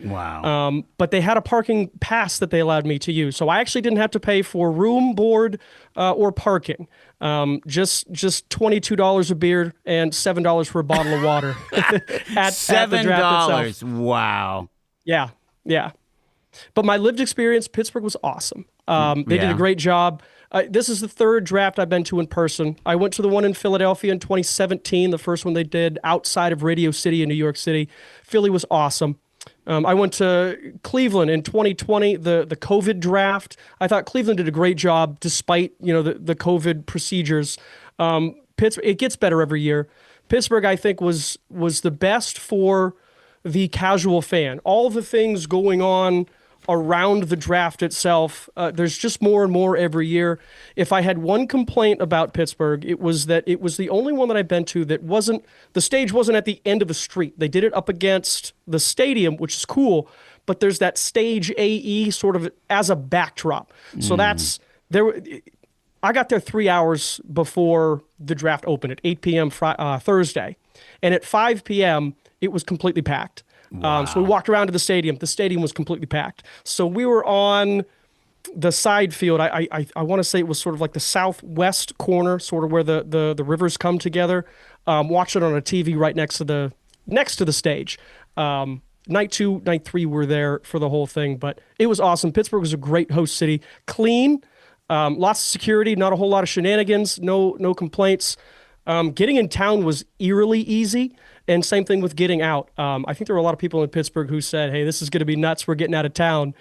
But they had a parking pass that they allowed me to use. So I actually didn't have to pay for room, board, or parking. Just $22 a beer and $7 for a bottle of water at the draft itself. Wow. Yeah. But my lived experience, Pittsburgh was awesome. They did a great job. This is the third draft I've been to in person. I went to the one in Philadelphia in 2017, the first one they did outside of Radio City in New York City. Philly was awesome. I went to Cleveland in 2020, the COVID draft. I thought Cleveland did a great job despite, the COVID procedures. Pittsburgh, it gets better every year. Pittsburgh, I think, was the best for the casual fan. All the things going on around the draft itself, there's just more and more every year. If I had one complaint about Pittsburgh, it was that it was the only one that I've been to that the stage wasn't at the end of the street. They did it up against the stadium, which is cool, but there's that stage AE sort of as a backdrop. So I got there 3 hours before the draft opened at 8 p.m. Thursday, and at 5 p.m., it was completely packed. Wow. So we walked around to the stadium. The stadium was completely packed. So we were on the side field. I want to say it was sort of like the southwest corner, sort of where the rivers come together. Watched it on a TV right next to the stage. Night 2, night 3 were there for the whole thing, but it was awesome. Pittsburgh was a great host city. Clean, lots of security, not a whole lot of shenanigans, no complaints. Getting in town was eerily easy. And same thing with getting out. I think there were a lot of people in Pittsburgh who said, hey, this is going to be nuts. We're getting out of town.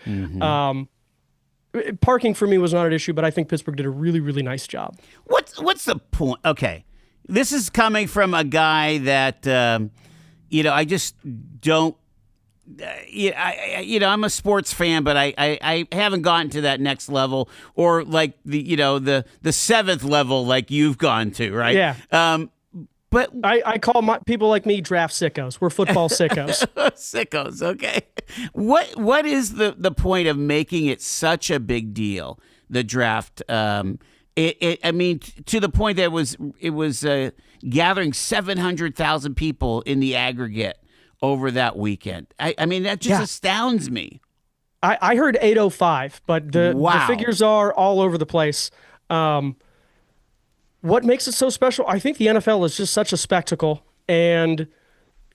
Parking for me was not an issue, but I think Pittsburgh did a really, really nice job. What's the point? Okay. This is coming from a guy that, I just don't, I'm a sports fan, but I haven't gotten to that next level or like the seventh level like you've gone to, right? Yeah. But I call people like me draft sickos. We're football sickos. Sickos, okay. What is the point of making it such a big deal, the draft? I mean, to the point that it was gathering 700,000 people in the aggregate over that weekend. I mean, that just astounds me. I heard 805, but the figures are all over the place. What makes it so special? I think the NFL is just such a spectacle, and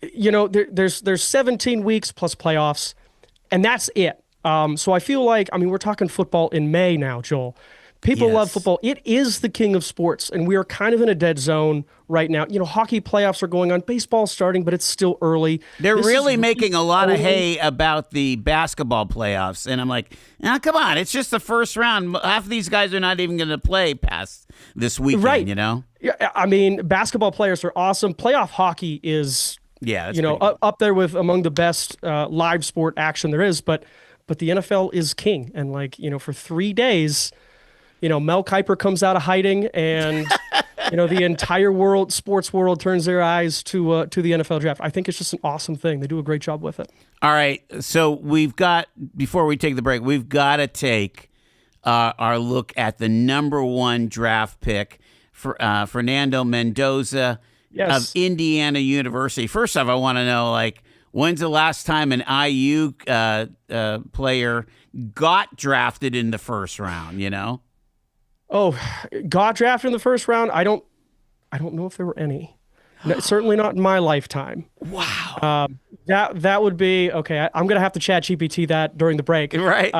there's 17 weeks plus playoffs, and that's it. So I feel like, we're talking football in May now, Joel. People love football. It is the king of sports, and we are kind of in a dead zone right now. Hockey playoffs are going on. Baseball's starting, but it's still early. They're really making a lot of hay about the basketball playoffs, and I'm like, come on. It's just the first round. Half of these guys are not even going to play past this weekend, right. Yeah, basketball players are awesome. Playoff hockey is, up there with among the best live sport action there is, but the NFL is king. And for 3 days, Mel Kiper comes out of hiding, and the entire sports world turns their eyes to the NFL draft. I think it's just an awesome thing. They do a great job with it. All right, so before we take the break, we've got to take our look at the number 1 draft pick for Fernando Mendoza of Indiana University. First off, I want to know, when's the last time an IU player got drafted in the first round? Oh, got drafted in the first round? I don't know if there were any. No, certainly not in my lifetime. Wow. That would be okay. I'm gonna have to chat GPT that during the break. Right.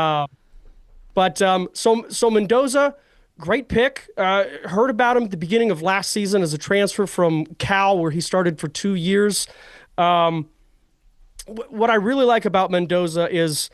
So Mendoza, great pick. Heard about him at the beginning of last season as a transfer from Cal, where he started for 2 years. What I really like about Mendoza is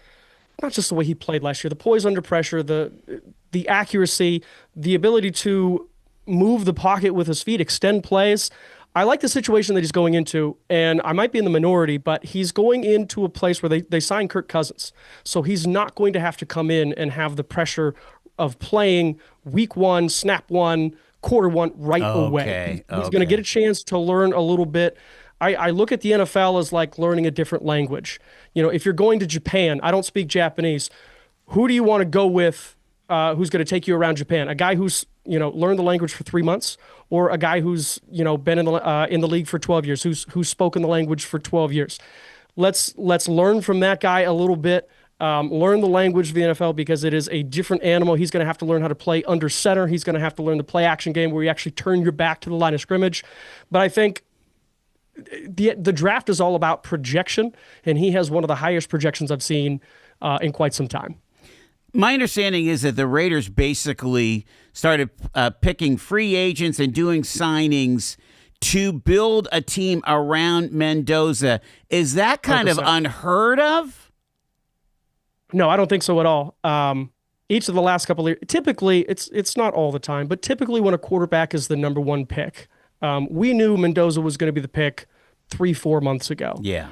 not just the way he played last year, the poise under pressure, the accuracy, the ability to move the pocket with his feet, extend plays. I like the situation that he's going into, and I might be in the minority, but he's going into a place where they signed Kirk Cousins. So he's not going to have to come in and have the pressure of playing week 1, snap 1, quarter 1 right away. He's going to get a chance to learn a little bit. I look at the NFL as like learning a different language. If you're going to Japan, I don't speak Japanese. Who do you want to go with who's going to take you around Japan? A guy who's, learned the language for 3 months, or a guy who's, been in the league for 12 years, who's spoken the language for 12 years. Let's learn from that guy a little bit. Learn the language of the NFL because it is a different animal. He's going to have to learn how to play under center. He's going to have to learn the play action game where you actually turn your back to the line of scrimmage. But I think the draft is all about projection, and he has one of the highest projections I've seen in quite some time. My understanding is that the Raiders basically started picking free agents and doing signings to build a team around Mendoza. Is that kind 100%. Of unheard of? No, I don't think so at all. Each of the last couple of years, typically, it's not all the time, but typically when a quarterback is the number one pick, we knew Mendoza was going to be the pick 3-4 months ago. Yeah.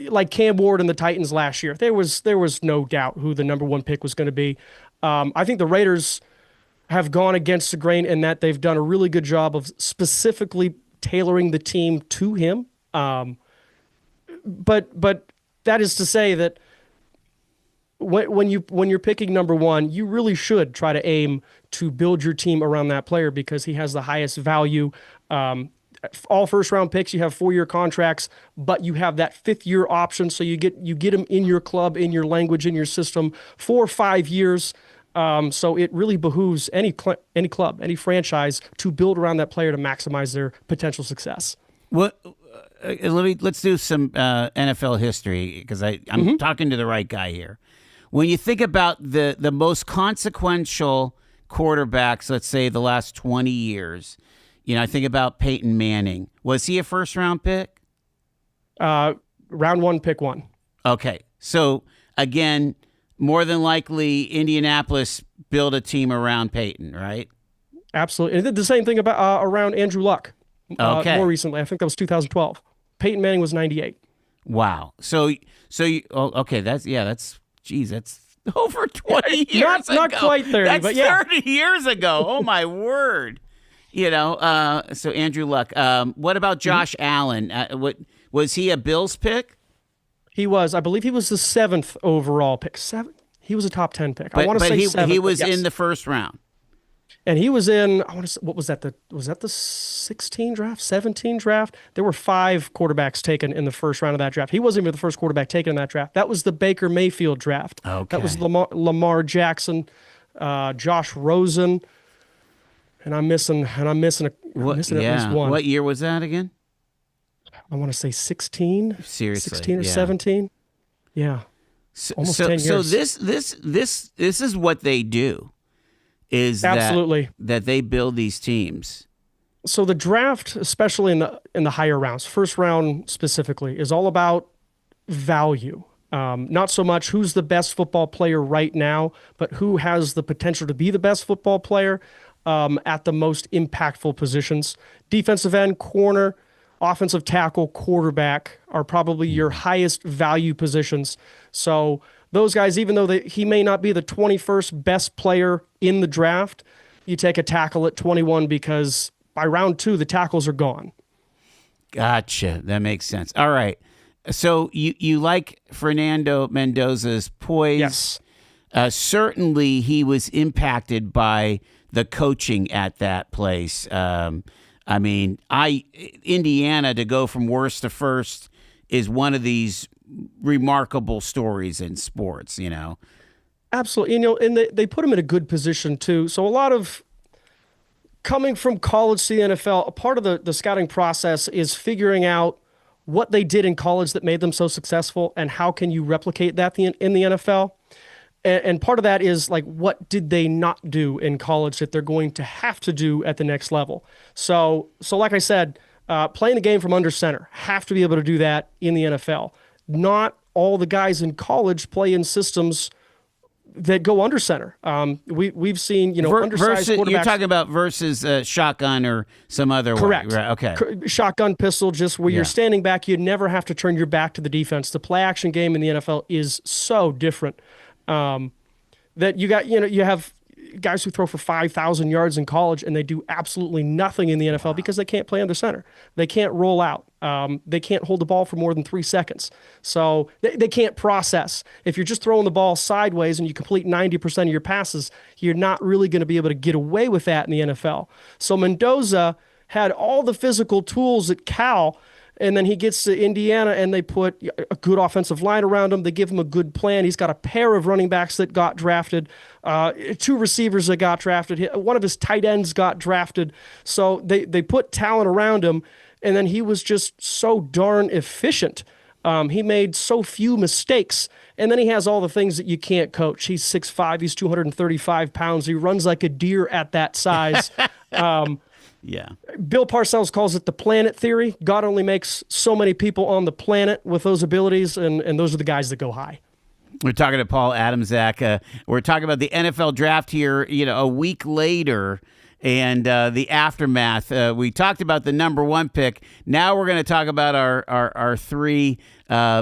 Like Cam Ward and the Titans last year, there was no doubt who the number one pick was going to be. I think the Raiders have gone against the grain in that they've done a really good job of specifically tailoring the team to him. But that is to say that when you're picking number one, you really should try to aim to build your team around that player because he has the highest value. All first-round picks, you have 4-year contracts, but you have that 5th-year option, so you get him in your club, in your language, in your system for 5 years. So it really behooves any club, any franchise to build around that player to maximize their potential success. Let's do some NFL history because I'm talking to the right guy here. When you think about the most consequential quarterbacks, let's say the last 20 years, I think about Peyton Manning. Was he a first-round pick? Round 1, pick 1. Okay. So, again, more than likely, Indianapolis built a team around Peyton, right? Absolutely. And they did the same thing around Andrew Luck more recently. I think that was 2012. Peyton Manning was 98. Wow. Okay, that's over 20 years ago. Not quite 30, that's but yeah. 30 years ago. Oh, my word. So Andrew Luck. What about Josh Allen? Was he a Bills pick? He was. I believe he was the 7th overall pick. He was a top 10 pick. I want to say 7th. He was in the first round. And he was in, I want to say, what was that? Was that the 16 draft, 17 draft? There were 5 quarterbacks taken in the first round of that draft. He wasn't even the first quarterback taken in that draft. That was the Baker Mayfield draft. Okay. That was Lamar Jackson, Josh Rosen, and I'm missing at least one. What year was that again? I want to say 16. Seriously, 16 or 17. Yeah. Almost 10 years. So this is what they do. Is absolutely that they build these teams. So the draft, especially in the higher rounds, first round specifically, is all about value. Not so much who's the best football player right now, but who has the potential to be the best football player at the most impactful positions. Defensive end, corner, offensive tackle, quarterback are probably your highest value positions. So those guys, even though he may not be the 21st best player in the draft, you take a tackle at 21 because by round 2, the tackles are gone. Gotcha. That makes sense. All right. So you like Fernando Mendoza's poise? Yes. Certainly he was impacted by the coaching at that place. Indiana to go from worst to first is one of these remarkable stories in sports, Absolutely. And they put him in a good position too. So a lot of coming from college to the NFL, a part of the scouting process is figuring out what they did in college that made them so successful and how can you replicate that in the NFL. And part of that is like, what did they not do in college that they're going to have to do at the next level? So like I said, playing the game from under center, have to be able to do that in the NFL. Not all the guys in college play in systems that go under center. We've seen, undersized quarterbacks. You're talking about versus shotgun or some other correct. way. Right, okay. Shotgun pistol, just where you're standing back, you never have to turn your back to the defense. The play action game in the NFL is so different. That you have guys who throw for 5,000 yards in college and they do absolutely nothing in the NFL because they can't play under center. They can't roll out. They can't hold the ball for more than 3 seconds. So they can't process. If you're just throwing the ball sideways and you complete 90% of your passes, you're not really going to be able to get away with that in the NFL. So Mendoza had all the physical tools at Cal And then he gets to Indiana, and they put a good offensive line around him. They give him a good plan. He's got a pair of running backs that got drafted, 2 receivers that got drafted. One of his tight ends got drafted. So they put talent around him, and then he was just so darn efficient. He made so few mistakes. And then he has all the things that you can't coach. He's 6'5", he's 235 pounds. He runs like a deer at that size. Yeah. Bill Parcells calls it the planet theory. God only makes so many people on the planet with those abilities, and those are the guys that go high. We're talking to Paul Adamczak. We're talking about the NFL draft here, a week later, and the aftermath. We talked about the number 1 pick. Now we're going to talk about our 3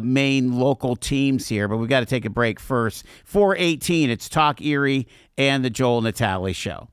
main local teams here, but we've got to take a break first. 4:18, it's Talk Erie and the Joel Natale Show.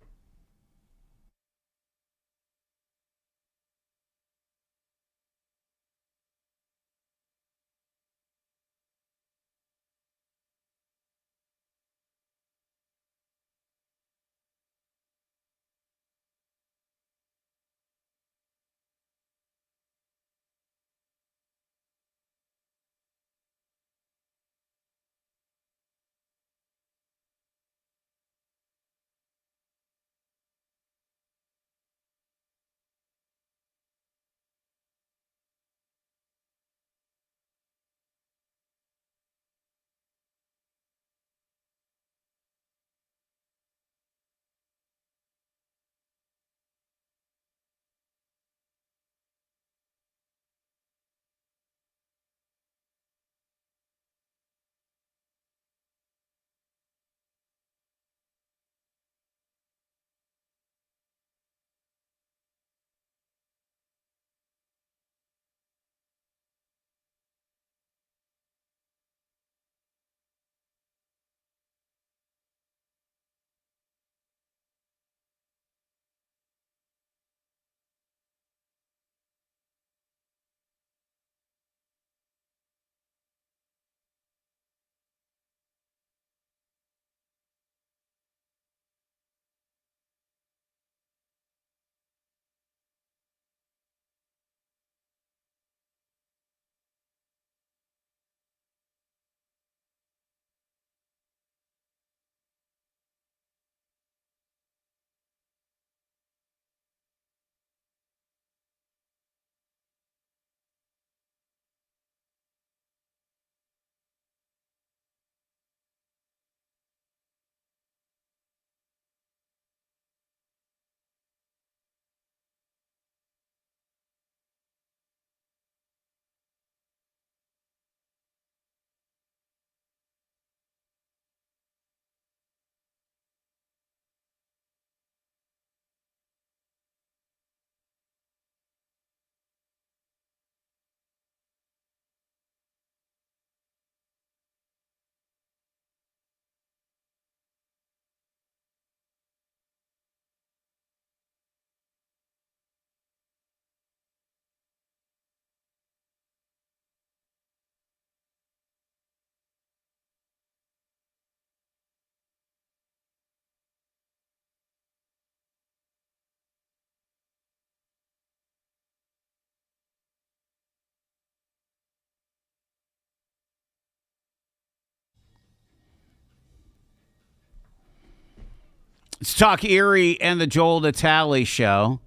Let's talk Erie and the Joel Natale Show.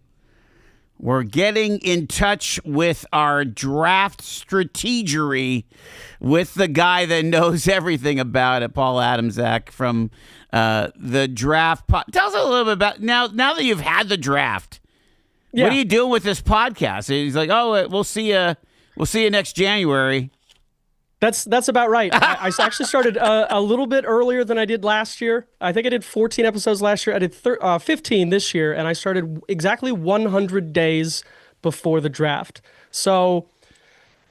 We're getting in touch with our draft strategery with the guy that knows everything about it, Paul Adamczak from the draft. Tell us a little bit about now that you've had the draft. Yeah. What are you doing with this podcast? He's like, oh, we'll see you. We'll see you next January. That's about right. I actually started a little bit earlier than I did last year. I think I did 14 episodes last year. I did 15 this year, and I started exactly 100 days before the draft. So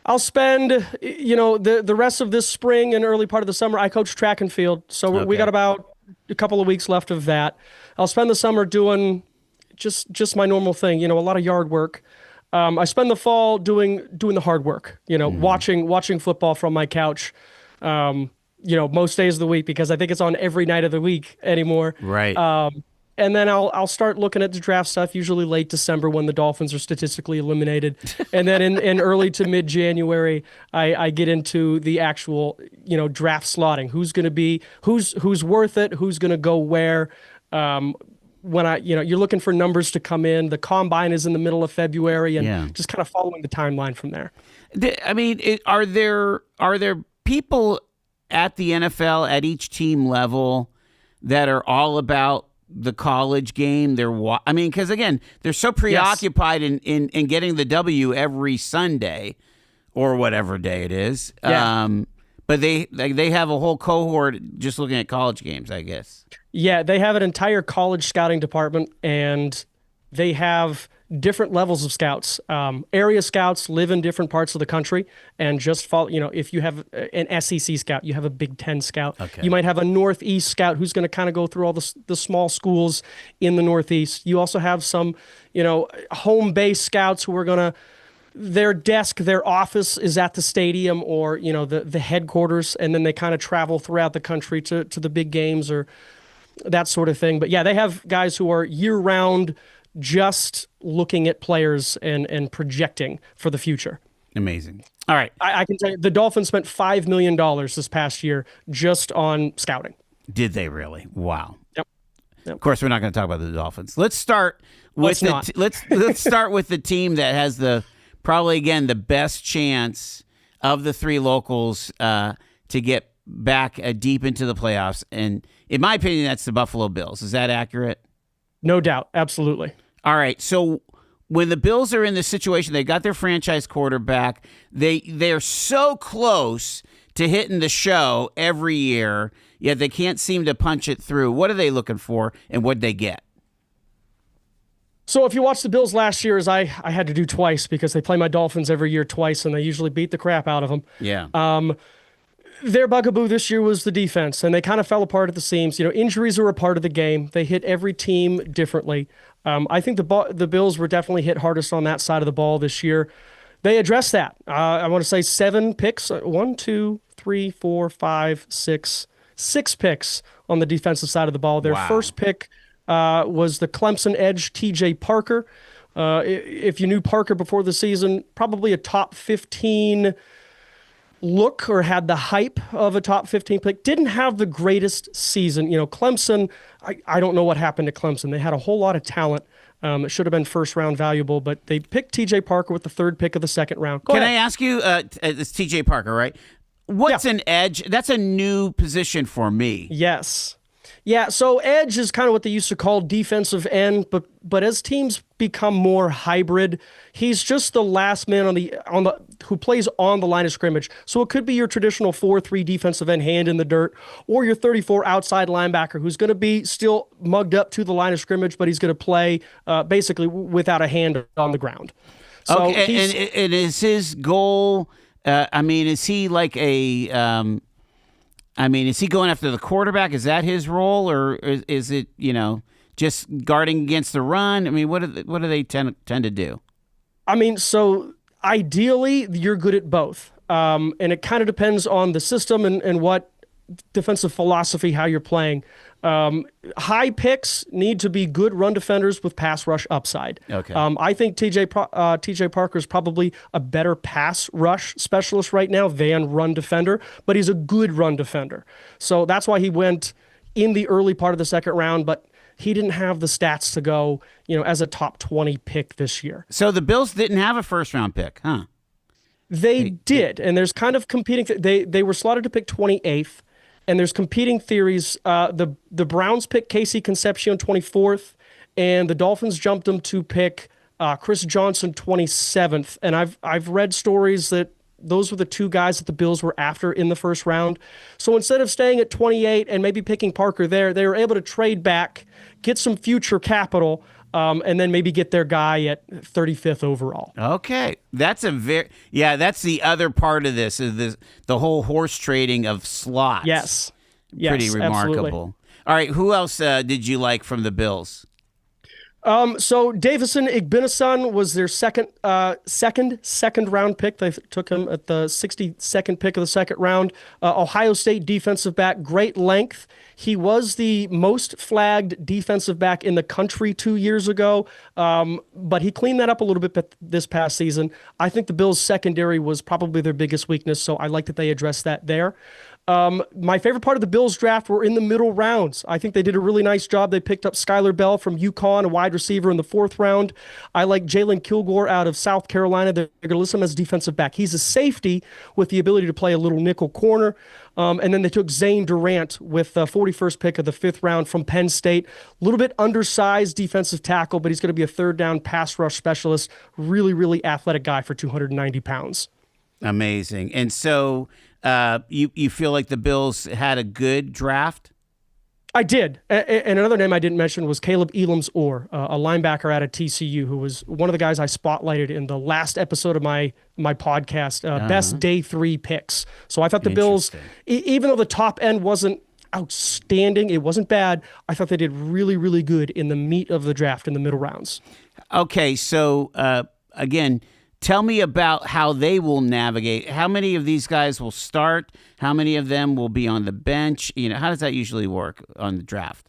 I'll spend, the rest of this spring and early part of the summer. I coach track and field, so we got about a couple of weeks left of that. I'll spend the summer doing just my normal thing. A lot of yard work. I spend the fall doing the hard work, watching football from my couch, most days of the week, because I think it's on every night of the week anymore. Right. and then I'll start looking at the draft stuff, usually late December when the Dolphins are statistically eliminated. And then in early to mid-January, I get into the actual, draft slotting. Who's going to be, who's worth it, who's going to go where. When you're looking for numbers to come in. The combine is in the middle of February, and just kind of following the timeline from there. I mean, are there people at the NFL at each team level that are all about the college game? Because again, they're so preoccupied in getting the W every Sunday or whatever day it is. Yeah. But they have a whole cohort just looking at college games, I guess. Yeah, they have an entire college scouting department, and they have different levels of scouts. Area scouts live in different parts of the country and just follow, if you have an SEC scout, you have a Big Ten scout. Okay. You might have a Northeast scout who's going to kind of go through all the small schools in the Northeast. You also have some, home-based scouts who are going to, their office is at the stadium or, the headquarters, and then they kind of travel throughout the country to the big games or that sort of thing. But yeah, they have guys who are year-round just looking at players and projecting for the future. Amazing. All right. I can tell you, the Dolphins spent $5 million this past year just on scouting. Did they really? Wow. Yep. Of course, we're not going to talk about the Dolphins. Let's start with let's start with the team that has probably again the best chance of the three locals to get back deep into the playoffs. And in my opinion, that's the Buffalo Bills. Is that accurate? No doubt. Absolutely. All right. So when the Bills are in this situation, they got their franchise quarterback. They're so close to hitting the show every year, yet they can't seem to punch it through. What are they looking for, and what'd they get? So if you watch the Bills last year, as I had to do twice because they play my Dolphins every year twice, and they usually beat the crap out of them. Yeah. Their bugaboo this year was the defense, and they kind of fell apart at the seams. Injuries are a part of the game. They hit every team differently. I think the Bills were definitely hit hardest on that side of the ball this year. They addressed that. I want to say 7 picks. 1, 2, 3, 4, 5, 6. 6 picks on the defensive side of the ball. Their first pick was the Clemson edge, T.J. Parker. If you knew Parker before the season, probably a top 15 look or had the hype of a top 15 pick. Didn't have the greatest season. Clemson, I don't know what happened to Clemson. They had a whole lot of talent. It should have been first round valuable, but they picked T.J. Parker with the 3rd pick of the 2nd round. Go ahead. I ask you, it's T.J. Parker, right? What's an edge? That's a new position for me. Yes. Yeah, so edge is kind of what they used to call defensive end, but as teams become more hybrid, he's just the last man on the who plays on the line of scrimmage. So it could be your traditional 4-3 defensive end, hand in the dirt, or your 34 outside linebacker who's going to be still mugged up to the line of scrimmage, but he's going to play basically without a hand on the ground. So okay, and is his goal? Is he like a? Is he going after the quarterback? Is that his role, or is it just guarding against the run? What do they tend to do? So ideally, you're good at both, and it kind of depends on the system and what defensive philosophy, how you're playing. High picks need to be good run defenders with pass rush upside. Okay. I think TJ Parker is probably a better pass rush specialist right now than run defender, but he's a good run defender. So that's why he went in the early part of the 2nd round, but he didn't have the stats to go, as a top 20 pick this year. So the Bills didn't have a 1st round pick, huh? They did, and there's kind of competing. They were slotted to pick 28th. And there's competing theories. The Browns picked Casey Concepcion 24th, and the Dolphins jumped them to pick Chris Johnson 27th. And I've read stories that those were the 2 guys that the Bills were after in the 1st round. So instead of staying at 28 and maybe picking Parker there, they were able to trade back, get some future capital, and then maybe get their guy at 35th overall. Okay. That's that's the other part of this, is the whole horse trading of slots. Yes. Pretty remarkable. Absolutely. All right, who else did you like from the Bills? So Davison Igbinason was their second round pick. They took him at the 62nd pick of the second round. Ohio State defensive back, great length. He was the most flagged defensive back in the country 2 years ago, but he cleaned that up a little bit this past season. I think the Bills' secondary was probably their biggest weakness, so I like that they addressed that there. My favorite part of the Bills draft were in the middle rounds. I think they did a really nice job. They picked up Skylar Bell from UConn, a wide receiver in the fourth round. I like Jalen Kilgore out of South Carolina. They're going to list him as defensive back. He's a safety with the ability to play a little nickel corner. And then they took Zane Durant with the 41st pick of the fifth round from Penn State. A little bit undersized defensive tackle, but he's going to be a third down pass rush specialist. Really, really athletic guy for 290 pounds. Amazing. And so you feel like the Bills had a good draft? I did. And another name I didn't mention was Caleb Elam's-Orr, a linebacker out of TCU, who was one of the guys I spotlighted in the last episode of my podcast, best day 3 picks. So I thought the Bills, even though the top end wasn't outstanding, it wasn't bad, I thought they did really, really good in the meat of the draft in the middle rounds. Okay, so again, tell me about how they will navigate. How many of these guys will start? How many of them will be on the bench? How does that usually work on the draft?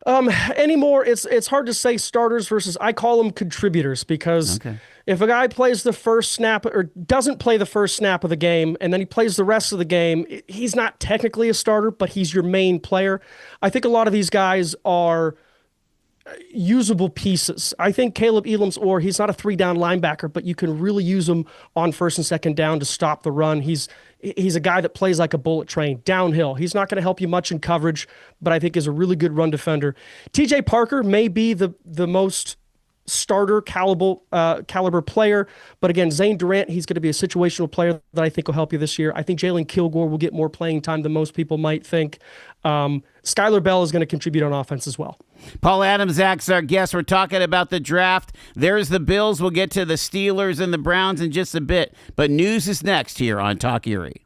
Anymore, it's hard to say starters versus, I call them contributors, because if a guy plays the first snap or doesn't play the first snap of the game and then he plays the rest of the game, he's not technically a starter, but he's your main player. I think a lot of these guys are usable pieces. I think Caleb Elam's-Orr, he's not a 3-down linebacker, but you can really use him on first and second down to stop the run. He's a guy that plays like a bullet train downhill. He's not going to help you much in coverage, but I think is a really good run defender. TJ Parker may be the most starter caliber player, but again, Zane Durant, he's going to be a situational player that I think will help you this year. I think Jalen Kilgore will get more playing time than most people might think. Skylar Bell is going to contribute on offense as well. Paul Adamczak's our guest. We're talking about the draft. There's the Bills. We'll get to the Steelers and the Browns in just a bit, but news is next here on Talk Erie.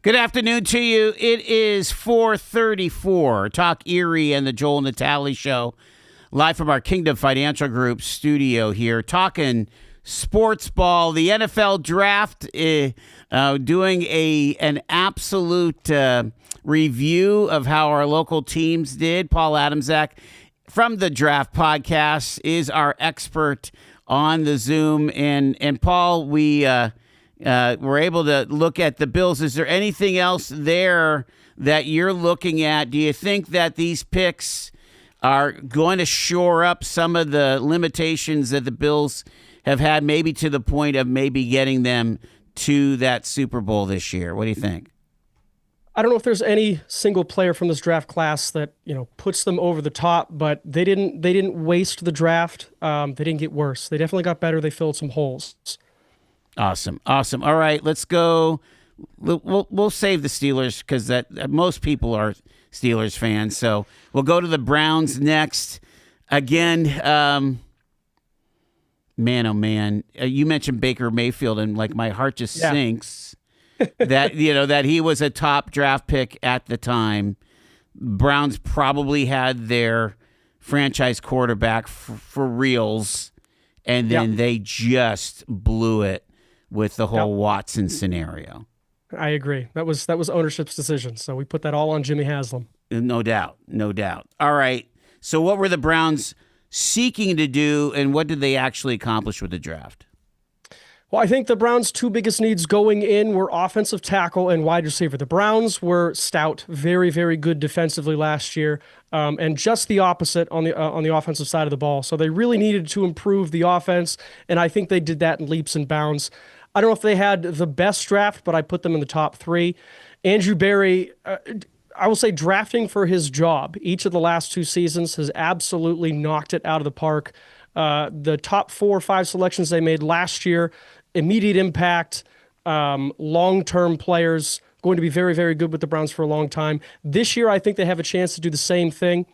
Good afternoon to you. It is 4:34. Talk Erie and the Joel Natale Show, live from our Kingdom Financial Group studio here, talking sports ball, the NFL draft, doing an absolute review of how our local teams did. Paul Adamczak from the Draft Podcast is our expert on the Zoom. And Paul, we're able to look at the Bills. Is there anything else there that you're looking at? Do you think that these picks are going to shore up some of the limitations that the Bills have had, maybe to the point of maybe getting them to that Super Bowl this year? What do you think? I don't know if there's any single player from this draft class that, puts them over the top, but they didn't waste the draft. They didn't get worse. They definitely got better. They filled some holes. Awesome. All right, let's go. We'll save the Steelers because that most people are Steelers fans. So we'll go to the Browns next. Again, man, oh man, you mentioned Baker Mayfield, and like my heart just sinks that that he was a top draft pick at the time. Browns probably had their franchise quarterback for reals, and then they just blew it with the whole Watson scenario. I agree. That was ownership's decision. So we put that all on Jimmy Haslam. No doubt. All right. So what were the Browns seeking to do, and what did they actually accomplish with the draft? Well, I think the Browns' two biggest needs going in were offensive tackle and wide receiver. The Browns were stout, very, very good defensively last year, and just the opposite on the offensive side of the ball. So they really needed to improve the offense, and I think they did that in leaps and bounds. I don't know if they had the best draft, but I put them in the top three. Andrew Berry, I will say, drafting for his job each of the last two seasons has absolutely knocked it out of the park. The top 4 or 5 selections they made last year, immediate impact, long-term players, going to be very, very good with the Browns for a long time. This year, I think they have a chance to do the same thing.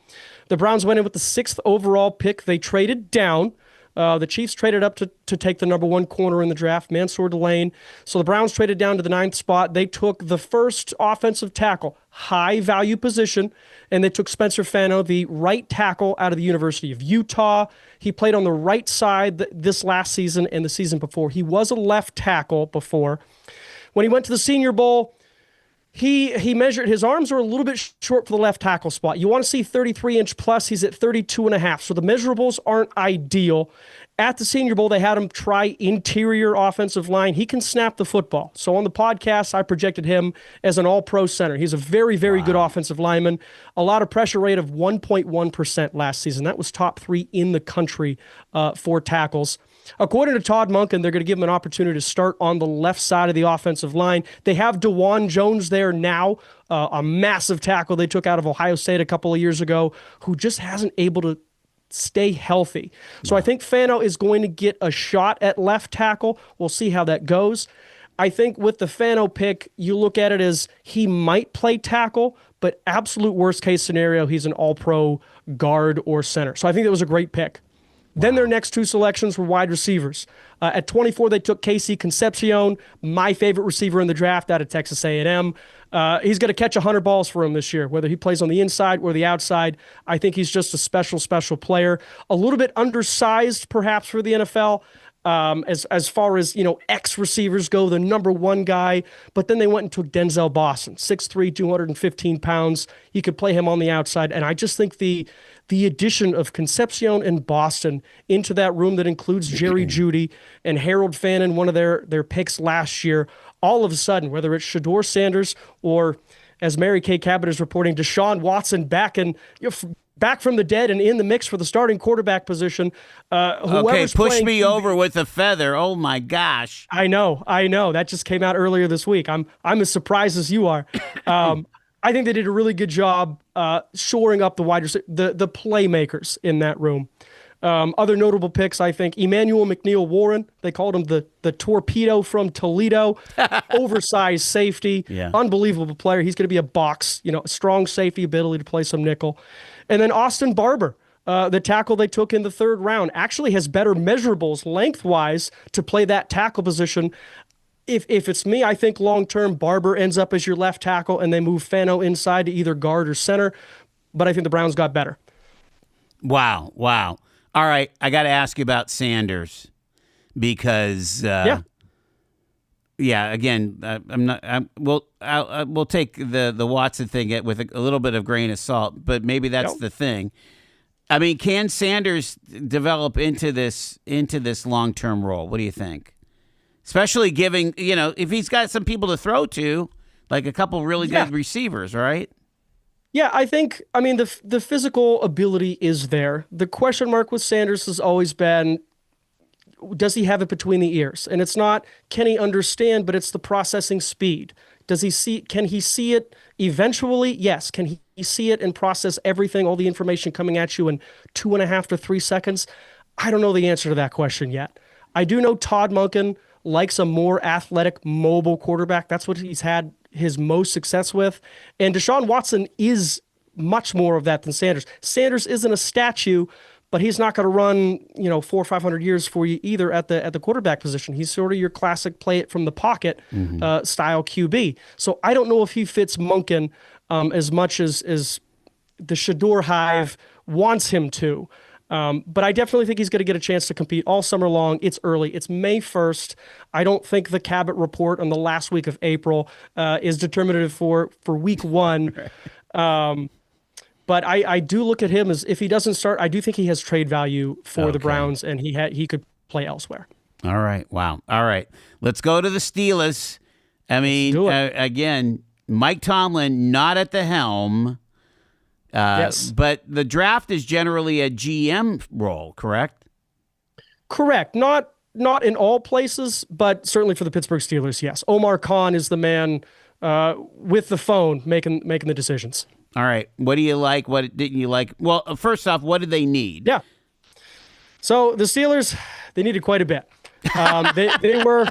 The Browns went in with the 6th overall pick. They traded down. The Chiefs traded up to take the number 1 corner in the draft, Mansour Delane. So the Browns traded down to the 9th spot. They took the first offensive tackle, high-value position, and they took Spencer Fano, the right tackle out of the University of Utah. He played on the right side this last season and the season before. He was a left tackle before. When he went to the Senior Bowl, he measured, his arms are a little bit short for the left tackle spot. You want to see 33-inch plus. He's at 32.5. So the measurables aren't ideal. At the Senior Bowl, they had him try interior offensive line. He can snap the football. So on the podcast, I projected him as an all-pro center. He's a very, very good offensive lineman. A lot of pressure rate of 1.1% last season. That was top 3 in the country for tackles. According to Todd Monken, they're going to give him an opportunity to start on the left side of the offensive line. They have DeJuan Jones there now, a massive tackle they took out of Ohio State a couple of years ago, who just hasn't able to stay healthy. So I think Fano is going to get a shot at left tackle. We'll see how that goes. I think with the Fano pick, you look at it as he might play tackle, but absolute worst case scenario, he's an all-pro guard or center. So I think that was a great pick. Then their next 2 selections were wide receivers. At 24, they took Casey Concepcion, my favorite receiver in the draft out of Texas A&M. He's going to catch 100 balls for him this year, whether he plays on the inside or the outside. I think he's just a special, special player. A little bit undersized, perhaps, for the NFL. As far as, X receivers go, the number 1 guy. But then they went and took Denzel Boston, 6'3", 215 pounds. You could play him on the outside. And I just think the addition of Concepcion and Boston into that room that includes Jerry Jeudy and Harold Fannin, one of their picks last year, all of a sudden, whether it's Shedeur Sanders or, as Mary Kay Cabot is reporting, Deshaun Watson back from the dead and in the mix for the starting quarterback position. Okay, push me over with a feather. Oh my gosh! I know. That just came out earlier this week. I'm as surprised as you are. I think they did a really good job shoring up the the playmakers in that room. Other notable picks, I think, Emmanuel McNeil Warren. They called him the torpedo from Toledo. Oversized safety. Yeah. Unbelievable player. He's going to be a box, a strong safety, ability to play some nickel. And then Austin Barber, the tackle they took in the 3rd round, actually has better measurables lengthwise to play that tackle position. If it's me, I think long-term Barber ends up as your left tackle and they move Fano inside to either guard or center. But I think the Browns got better. Wow. Wow. All right. I got to ask you about Sanders because, again, we'll take the Watson thing with a little bit of grain of salt, but maybe that's the thing. I mean, can Sanders develop into this long-term role? What do you think? Especially giving, if he's got some people to throw to, like a couple really good receivers, right? Yeah, I mean, the physical ability is there. The question mark with Sanders has always been, does he have it between the ears? And it's not, can he understand, but it's the processing speed. Can he see it eventually? Yes. Can he see it and process everything, all the information coming at you in 2.5 to 3 seconds? I don't know the answer to that question yet. I do know Todd Monken likes a more athletic, mobile quarterback. That's what he's had his most success with. And Deshaun Watson is much more of that than Sanders. Sanders isn't a statue, but he's not going to run, 400 or 500 years for you either at the quarterback position. He's sort of your classic play it from the pocket style QB. So I don't know if he fits Monken as much as the Shador Hive wants him to. But I definitely think he's going to get a chance to compete all summer long. It's early. It's May 1st. I don't think the Cabot report on the last week of April is determinative for week 1. But I do look at him as, if he doesn't start, I do think he has trade value for the Browns, and he could play elsewhere. All right. Wow. All right. Let's go to the Steelers. I mean, again, Mike Tomlin not at the helm. Yes. But the draft is generally a GM role, correct? Correct. Not in all places, but certainly for the Pittsburgh Steelers, yes. Omar Khan is the man with the phone making the decisions. All right. What do you like? What didn't you like? Well, first off, what did they need? Yeah. So the Steelers, they needed quite a bit. They were...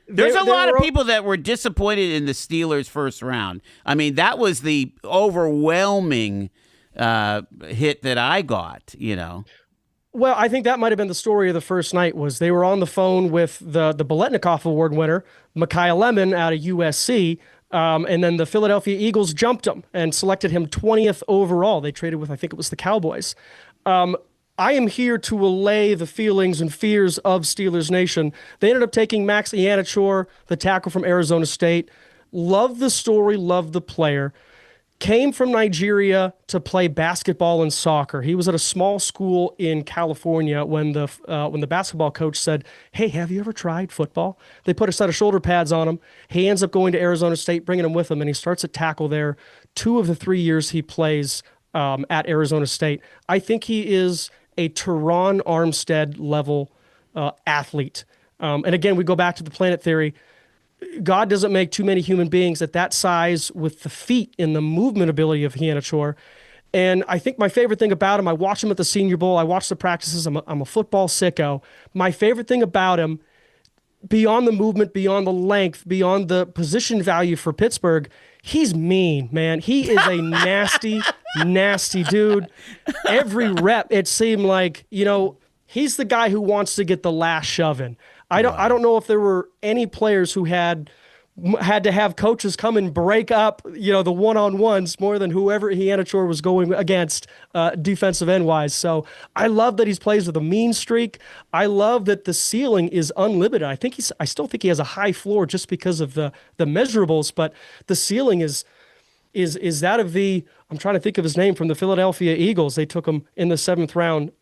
There's a lot of people that were disappointed in the Steelers' first round. I mean, that was the overwhelming hit that I got, Well, I think that might have been the story of the first night. Was they were on the phone with the Biletnikoff Award winner, Micaiah Lemon out of USC, and then the Philadelphia Eagles jumped him and selected him 20th overall. They traded with, I think it was the Cowboys. I am here to allay the feelings and fears of Steelers Nation. They ended up taking Max Iannachor, the tackle from Arizona State. Love the story, love the player. Came from Nigeria to play basketball and soccer. He was at a small school in California when the basketball coach said, "Hey, have you ever tried football?" They put a set of shoulder pads on him. He ends up going to Arizona State, bringing him with him, and he starts at tackle there. 2 of the 3 years he plays at Arizona State. I think he is a Teron Armstead level athlete. And again, we go back to the planet theory. God doesn't make too many human beings at that size with the feet and the movement ability of Iannachor. And I think my favorite thing about him, I watch him at the Senior Bowl. I watch the practices. I'm a football sicko. My favorite thing about him, beyond the movement, beyond the length, beyond the position value for Pittsburgh, he's mean, man. He is a nasty, nasty dude. Every rep, it seemed like, he's the guy who wants to get the last shove in. I don't know if there were any players who had to have coaches come and break up, the one-on-ones more than whoever Iannachor was going against defensive end-wise. So I love that he plays with a mean streak. I love that the ceiling is unlimited. I still think he has a high floor just because of the measurables, but the ceiling is that of I'm trying to think of his name, from the Philadelphia Eagles. They took him in the 7th round,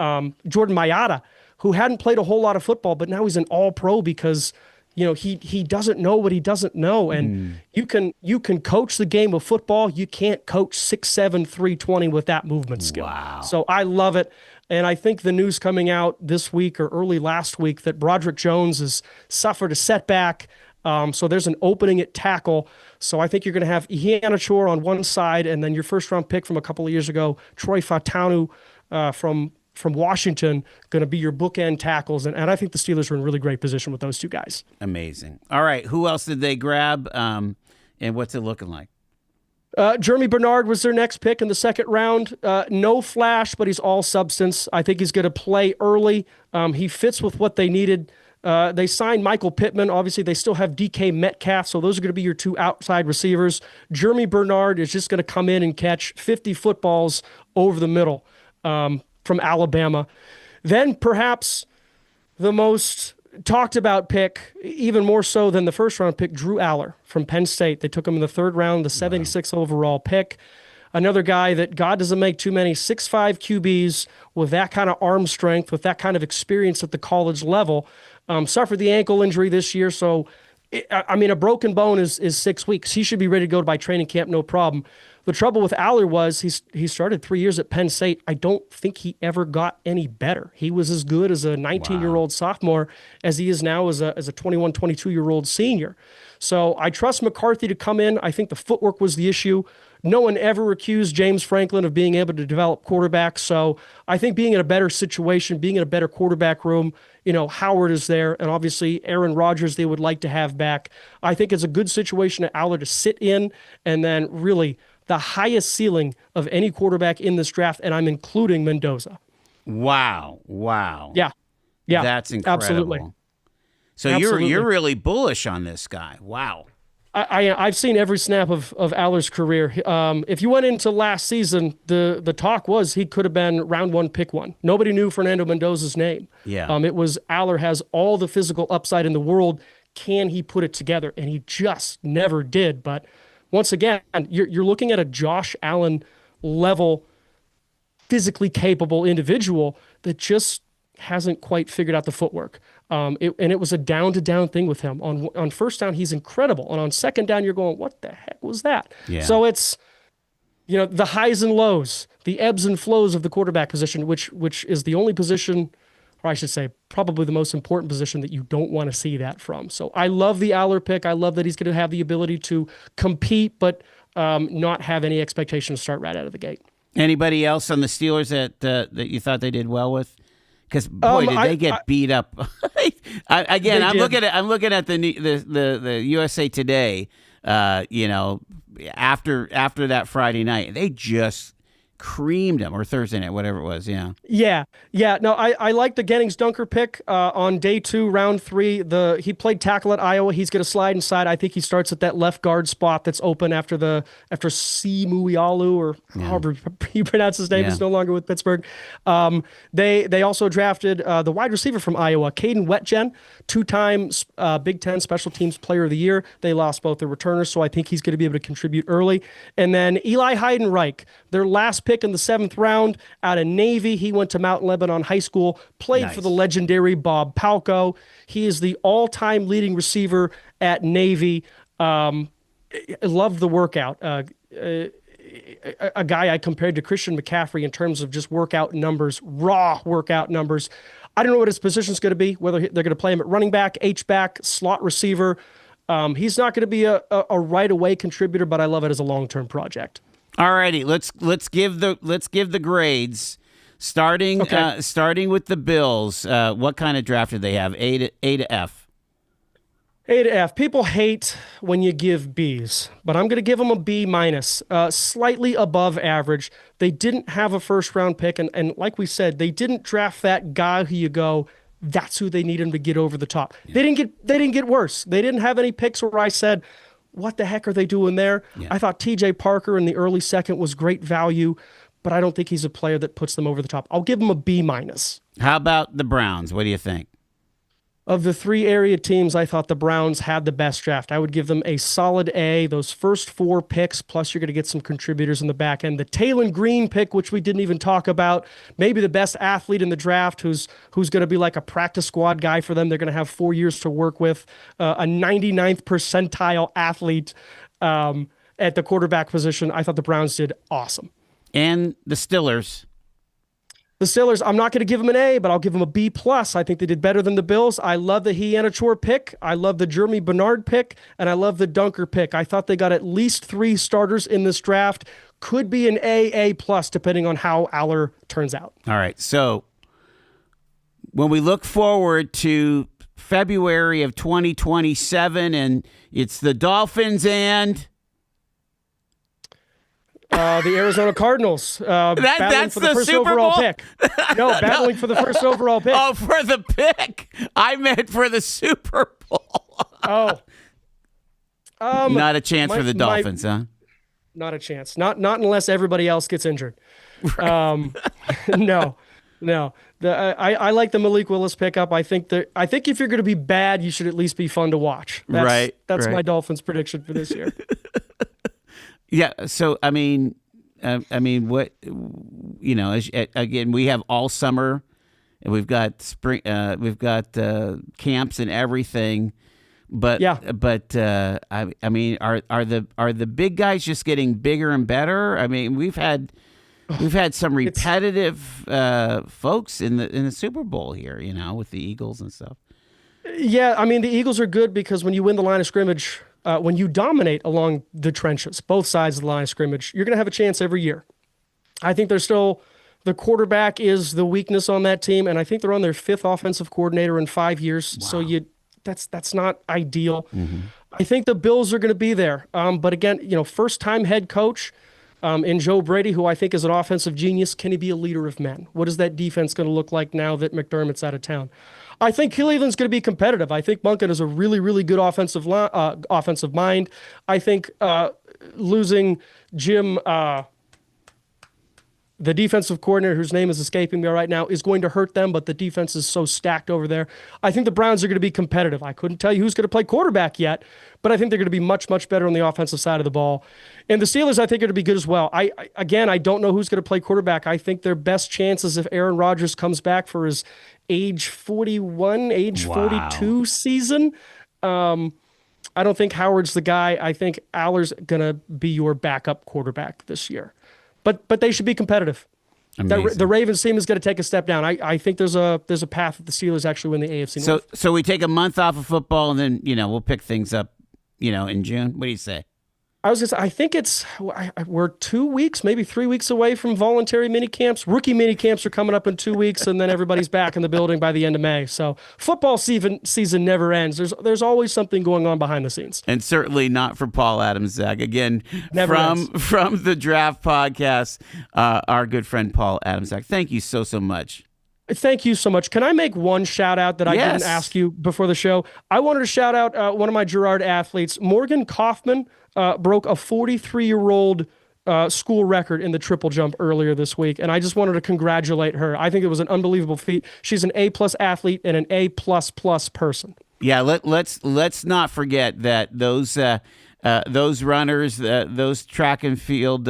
Jordan Mailata, who hadn't played a whole lot of football, but now he's an all-pro because he doesn't know what he doesn't know. And you can coach the game of football. You can't coach 6'7", 320 with that movement skill. Wow. So I love it. And I think the news coming out this week or early last week that Broderick Jones has suffered a setback. So there's an opening at tackle. So I think you're going to have Iannachor on one side, and then your first-round pick from a couple of years ago, Troy Fautanu from Washington, going to be your bookend tackles. And I think the Steelers are in really great position with those 2 guys. Amazing. All right. Who else did they grab, and what's it looking like? Jeremy Bernard was their next pick in the 2nd round. No flash, but he's all substance. I think he's going to play early. He fits with what they needed They signed Michael Pittman. Obviously, they still have DK Metcalf, so those are going to be your two outside receivers. Jeremy Bernard is just going to come in and catch 50 footballs over the middle from Alabama. Then perhaps the most talked about pick, even more so than the first round pick, Drew Aller from Penn State. They took him in the third round, the 76th overall pick. Another guy that God doesn't make too many 6'5" QBs with that kind of arm strength, with that kind of experience at the college level. Suffered the ankle injury this year, so a broken bone is 6 weeks. He should be ready to go by training camp, no problem. The trouble with Aller was he started 3 years at Penn State. I don't think he ever got any better. He was as good as a 19-year-old sophomore as he is now as a 21, 22-year-old senior. So I trust McCarthy to come in. I think the footwork was the issue. No one ever accused James Franklin of being able to develop quarterbacks. So I think being in a better situation, being in a better quarterback room, Howard is there, and obviously Aaron Rodgers they would like to have back. I think it's a good situation at Aller to sit in, and then really the highest ceiling of any quarterback in this draft, and I'm including Mendoza. Wow. Yeah. That's incredible. Absolutely. So you're really bullish on this guy. Wow. I've seen every snap of Aller's career. If you went into last season, the talk was he could have been round 1, pick 1. Nobody knew Fernando Mendoza's name. Yeah. It was Aller has all the physical upside in the world. Can he put it together? And he just never did. But once again, you're looking at a Josh Allen level, physically capable individual that just hasn't quite figured out the footwork. It was a down-to-down thing with him. On first down, he's incredible. And on second down, you're going, what the heck was that? Yeah. So it's, the highs and lows, the ebbs and flows of the quarterback position, which is the only position, or I should say, probably the most important position that you don't want to see that from. So I love the Aller pick. I love that he's going to have the ability to compete, but not have any expectation to start right out of the gate. Anybody else on the Steelers that you thought they did well with? Because boy, did they get beat up! I'm looking at the USA Today. After that Friday night, they just creamed him, or Thursday night, whatever it was. Yeah. No, I like the Gennings-Dunker pick on day 2, round 3. He played tackle at Iowa. He's going to slide inside. I think he starts at that left guard spot that's open after C. Muialu, or however you pronounce his name. He's no longer with Pittsburgh. They also drafted the wide receiver from Iowa, Caden Wetjen, 2-time Big Ten Special Teams Player of the Year. They lost both their returners, so I think he's going to be able to contribute early. And then Eli Heidenreich, their last pick in the 7th round out of Navy. He went to Mount Lebanon High School, played for the legendary Bob Palko. He is the all-time leading receiver at Navy. Loved the workout. A guy I compared to Christian McCaffrey in terms of just workout numbers, raw workout numbers. I don't know what his position is going to be, whether they're going to play him at running back, H-back, slot receiver. He's not going to be a right-away contributor, but I love it as a long-term project. All righty, let's give the grades. Starting with the Bills. What kind of draft did they have? A to F. A to F. People hate when you give Bs, but I'm going to give them a B minus, slightly above average. They didn't have a first round pick, and like we said, they didn't draft that guy who you go, that's who they need him to get over the top. Yeah. They didn't get worse. They didn't have any picks where I said, what the heck are they doing there? Yeah. I thought TJ Parker in the early second was great value, but I don't think he's a player that puts them over the top. I'll give him a B minus. How about the Browns? What do you think? Of the 3 area teams, I thought the Browns had the best draft. I would give them a solid A. Those first 4 picks, plus you're going to get some contributors in the back end. The Taylon Green pick, which we didn't even talk about, maybe the best athlete in the draft, who's going to be like a practice squad guy for them. They're going to have 4 years to work with. A 99th percentile athlete at the quarterback position. I thought the Browns did awesome. And the Steelers. The Steelers, I'm not going to give them an A, but I'll give them a B+. I think they did better than the Bills. I love the Hianachor pick. I love the Jeremy Bernard pick, and I love the Dunker pick. I thought they got at least 3 starters in this draft. Could be an A+, depending on how Aller turns out. All right, so when we look forward to February of 2027, and it's the Dolphins and... The Arizona Cardinals. Battling for the first Super overall Bowl? pick. No, battling for the first overall pick. Oh, for the pick. I meant for the Super Bowl. Oh. Not a chance for the Dolphins, huh? Not a chance. Not unless everybody else gets injured. Right. No. I like the Malik Willis pickup. I think if you're going to be bad, you should at least be fun to watch. That's my Dolphins prediction for this year. Yeah. So I mean, what again, we have all summer, and we've got spring, we've got camps and everything. But I mean, are the big guys just getting bigger and better? I mean, we've had some repetitive folks in the Super Bowl here, with the Eagles and stuff. Yeah, I mean, the Eagles are good because when you win the line of scrimmage, when you dominate along the trenches, both sides of the line of scrimmage, you're going to have a chance every year. I think the quarterback is the weakness on that team, and I think they're on their 5th offensive coordinator in 5 years. Wow. So that's not ideal. Mm-hmm. I think the Bills are going to be there. But again, first-time head coach in Joe Brady, who I think is an offensive genius. Can he be a leader of men? What is that defense going to look like now that McDermott's out of town? I think Cleveland's going to be competitive. I think Monken is a really, really good offensive mind. I think losing Jim, the defensive coordinator, whose name is escaping me right now, is going to hurt them, but the defense is so stacked over there. I think the Browns are going to be competitive. I couldn't tell you who's going to play quarterback yet, but I think they're going to be much, much better on the offensive side of the ball. And the Steelers, I think, are going to be good as well. I don't know who's going to play quarterback. I think their best chances if Aaron Rodgers comes back for his age 41, age 42 season. I don't think Howard's the guy. I think Aller's going to be your backup quarterback this year. But they should be competitive. The Ravens team is going to take a step down. I think there's a path that the Steelers actually win the AFC North. So we take a month off of football and then we'll pick things up in June. What do you say? I was going to say, I think we're 2 weeks, maybe 3 weeks away from voluntary mini camps. Rookie mini camps are coming up in 2 weeks, and then everybody's back in the building by the end of May. So football season never ends. There's always something going on behind the scenes. And certainly not for Paul Adamczak. Again, from the Draft Podcast, our good friend Paul Adamczak. Thank you so much. Thank you so much. Can I make one shout out that I didn't ask you before the show? I wanted to shout out one of my Girard athletes, Morgan Kaufman. Broke a 43-year-old school record in the triple jump earlier this week, and I just wanted to congratulate her. I think it was an unbelievable feat. She's an A+ athlete and an A++ person. Yeah, let's not forget that those runners, those track and field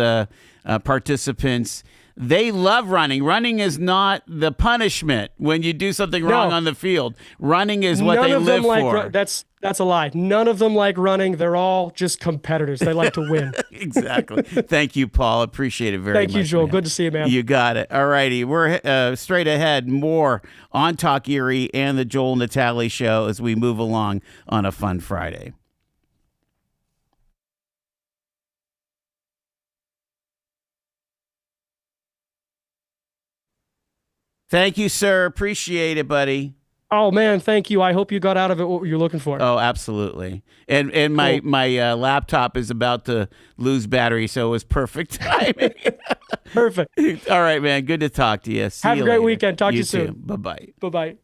participants, they love running. Running is not the punishment when you do something wrong on the field. Running is what they live for. That's a lie. None of them like running. They're all just competitors. They like to win. Exactly. Thank you, Paul. Appreciate it very much. Thank you, Joel. Man. Good to see you, man. You got it. All righty. We're straight ahead. More on Talk Erie and the Joel Natale Show as we move along on a fun Friday. Thank you, sir. Appreciate it, buddy. Oh, man, thank you. I hope you got out of it what you're looking for. Oh, absolutely. And my laptop is about to lose battery, so it was perfect timing. Perfect. All right, man. Good to talk to you. See Have you a great later. weekend. Talk to you too. soon. Bye-bye. Bye-bye.